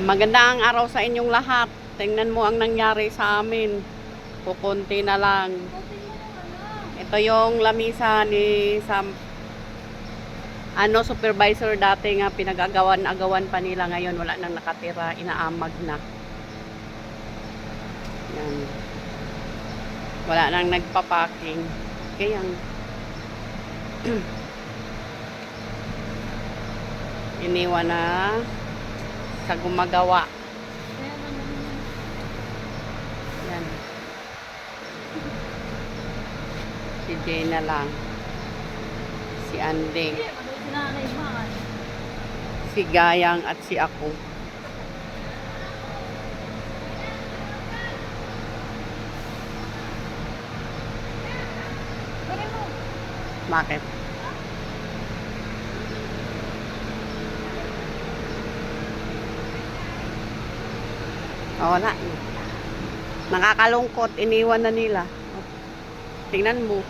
Magandang araw sa inyong lahat. Tingnan mo ang nangyari sa amin. Kukunti na lang. Ito yung lamisa ni Sam, supervisor dati nga pinag-agawan pa nila, ngayon wala nang nakatira, inaamag na. Yan. Wala nang nagpa-packing. Kaya iniwan na sa gumagawa. Yan. Si Jay na lang. Si Anding. Si Gayang at si ako. Bakit? Wala. Nakakalungkot. Iniwan na nila. Tingnan mo.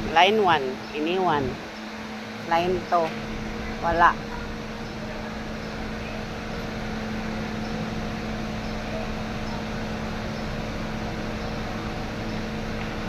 Line 1, iniwan. Line 2, wala.